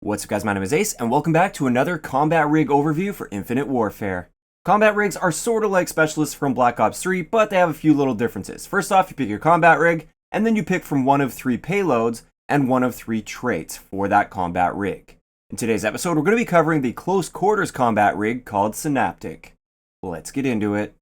What's up guys, my name is Ace, and welcome back to another combat rig overview for Infinite Warfare. Combat rigs are sort of like specialists from Black Ops 3, but they have a few little differences. First off, you pick your combat rig, and then you pick from one of 3 payloads and one of 3 traits for that combat rig. In today's episode, we're going to be covering the close quarters combat rig called Synaptic. Let's get into it.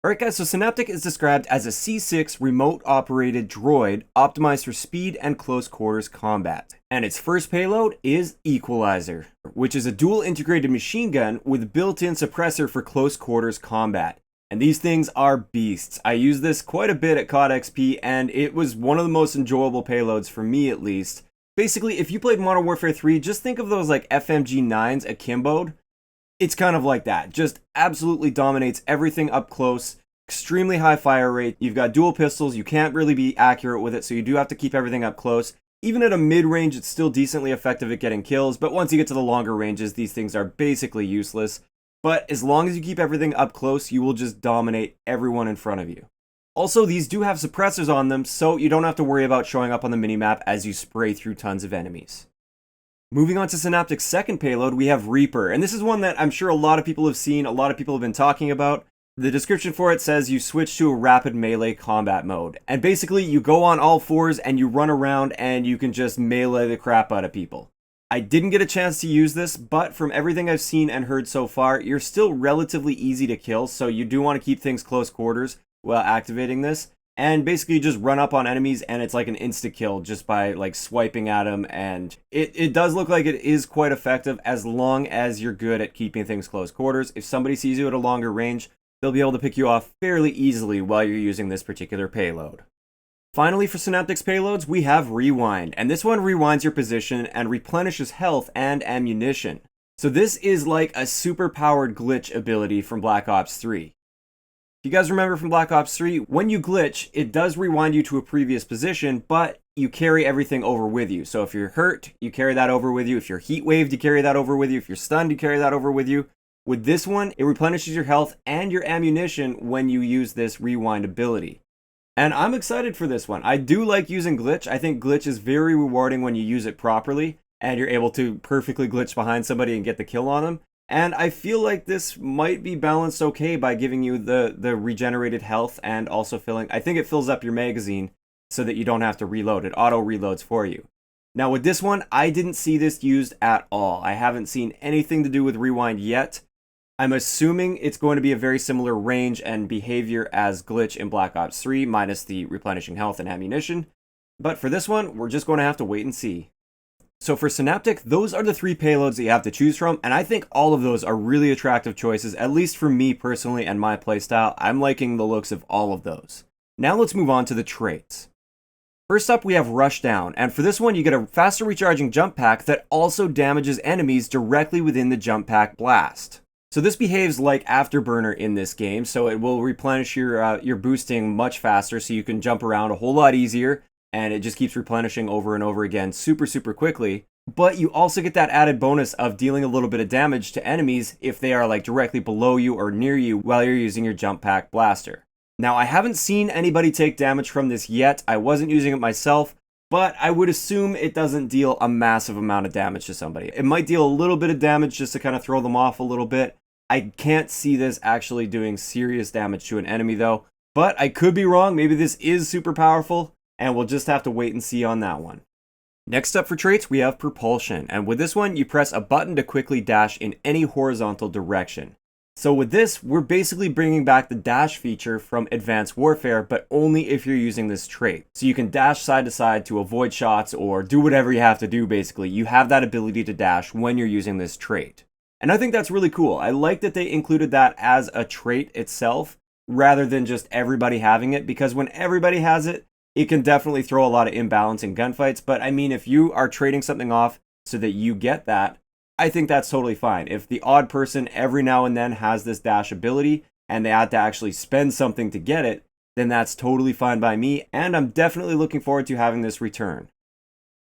Alright guys, so Synaptic is described as a C6 remote-operated droid optimized for speed and close quarters combat. And its first payload is Equaliser, which is a dual integrated machine gun with built-in suppressor for close quarters combat. And these things are beasts. I used this quite a bit at COD XP, and it was one of the most enjoyable payloads for me at least. Basically, if you played Modern Warfare 3, just think of those like FMG9s akimboed. It's kind of like that. Just absolutely dominates everything up close. Extremely high fire rate. You've got dual pistols. You can't really be accurate with it, so you do have to keep everything up close. Even at a mid-range, it's still decently effective at getting kills, but once you get to the longer ranges, these things are basically useless. But as long as you keep everything up close, you will just dominate everyone in front of you. Also, these do have suppressors on them, so you don't have to worry about showing up on the minimap as you spray through tons of enemies. Moving on to Synaptic's second payload, we have Reaper, and this is one that I'm sure a lot of people have seen, a lot of people have been talking about. The description for it says you switch to a rapid melee combat mode, and basically you go on all fours and you run around and you can just melee the crap out of people. I didn't get a chance to use this, but from everything I've seen and heard so far, you're still relatively easy to kill, so you do want to keep things close quarters while activating this. And basically you just run up on enemies and it's like an insta-kill just by like swiping at them, and it does look like it is quite effective as long as you're good at keeping things close quarters. If somebody sees you at a longer range, they'll be able to pick you off fairly easily while you're using this particular payload. Finally, for Synaptic's payloads, we have Rewind, and this one rewinds your position and replenishes health and ammunition. So this is like a super powered glitch ability from Black Ops 3. If you guys remember from Black Ops 3, when you glitch, it does rewind you to a previous position, but you carry everything over with you. So if you're hurt, you carry that over with you. If you're heat waved, you carry that over with you. If you're stunned, you carry that over with you. With this one, it replenishes your health and your ammunition when you use this rewind ability. And I'm excited for this one. I do like using glitch. I think glitch is very rewarding when you use it properly and you're able to perfectly glitch behind somebody and get the kill on them. And I feel like this might be balanced okay by giving you the regenerated health and also filling. I think it fills up your magazine so that you don't have to reload. It auto reloads for you. Now with this one, I didn't see this used at all. I haven't seen anything to do with rewind yet. I'm assuming it's going to be a very similar range and behavior as glitch in Black Ops 3 minus the replenishing health and ammunition. But for this one, we're just going to have to wait and see. So for Synaptic, those are the 3 payloads that you have to choose from, and I think all of those are really attractive choices, at least for me personally and my playstyle. I'm liking the looks of all of those. Now let's move on to the traits. First up, we have Rushdown, and for this one you get a faster recharging jump pack that also damages enemies directly within the jump pack blast. So this behaves like Afterburner in this game, so it will replenish your boosting much faster so you can jump around a whole lot easier. And it just keeps replenishing over and over again super quickly. But you also get that added bonus of dealing a little bit of damage to enemies if they are like directly below you or near you while you're using your jump pack blaster. Now I haven't seen anybody take damage from this yet. I wasn't using it myself, but I would assume it doesn't deal a massive amount of damage to somebody. It might deal a little bit of damage just to kind of throw them off a little bit. I can't see this actually doing serious damage to an enemy though, but I could be wrong. Maybe this is super powerful. And we'll just have to wait and see on that one. Next up for traits, we have Propulsion. And with this one, you press a button to quickly dash in any horizontal direction. So with this, we're basically bringing back the dash feature from Advanced Warfare, but only if you're using this trait. So you can dash side to side to avoid shots or do whatever you have to do basically. You have that ability to dash when you're using this trait. And I think that's really cool. I like that they included that as a trait itself, rather than just everybody having it, because when everybody has it, it can definitely throw a lot of imbalance in gunfights, but I mean, if you are trading something off so that you get that, I think that's totally fine. If the odd person every now and then has this dash ability and they had to actually spend something to get it, then that's totally fine by me, and I'm definitely looking forward to having this return.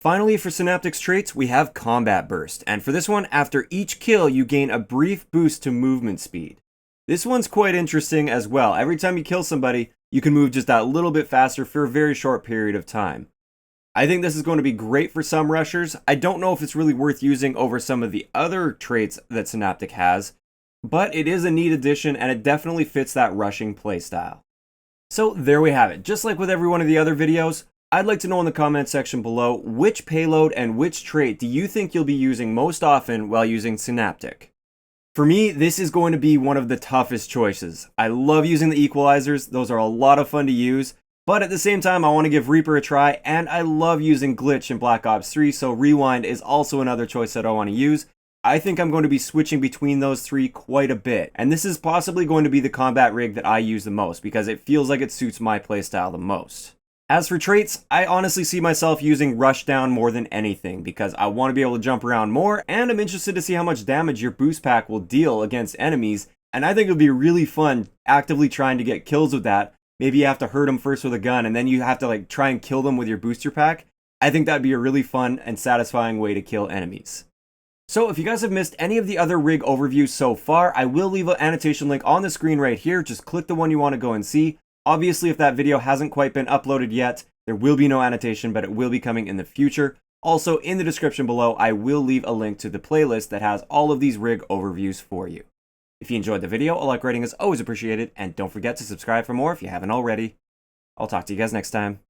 Finally, for Synaptic's traits, we have Combat Burst, and for this one, after each kill, you gain a brief boost to movement speed. This one's quite interesting as well. Every time you kill somebody, you can move just that little bit faster for a very short period of time. I think this is going to be great for some rushers. I don't know if it's really worth using over some of the other traits that Synaptic has, but it is a neat addition and it definitely fits that rushing playstyle. So there we have it. Just like with every one of the other videos, I'd like to know in the comment section below which payload and which trait do you think you'll be using most often while using Synaptic? For me, this is going to be one of the toughest choices. I love using the equalizers, those are a lot of fun to use, but at the same time I want to give Reaper a try, and I love using Glitch in Black Ops 3, so Rewind is also another choice that I want to use. I think I'm going to be switching between those three quite a bit, and this is possibly going to be the combat rig that I use the most because it feels like it suits my playstyle the most. As for traits, I honestly see myself using Rushdown more than anything because I want to be able to jump around more, and I'm interested to see how much damage your boost pack will deal against enemies, and I think it'll be really fun actively trying to get kills with that. Maybe you have to hurt them first with a gun, and then you have to try and kill them with your booster pack. I think that'd be a really fun and satisfying way to kill enemies. So if you guys have missed any of the other rig overviews so far, I will leave an annotation link on the screen right here. Just click the one you want to go and see. Obviously, if that video hasn't quite been uploaded yet, there will be no annotation, but it will be coming in the future. Also, in the description below, I will leave a link to the playlist that has all of these rig overviews for you. If you enjoyed the video, a like rating is always appreciated, and don't forget to subscribe for more if you haven't already. I'll talk to you guys next time.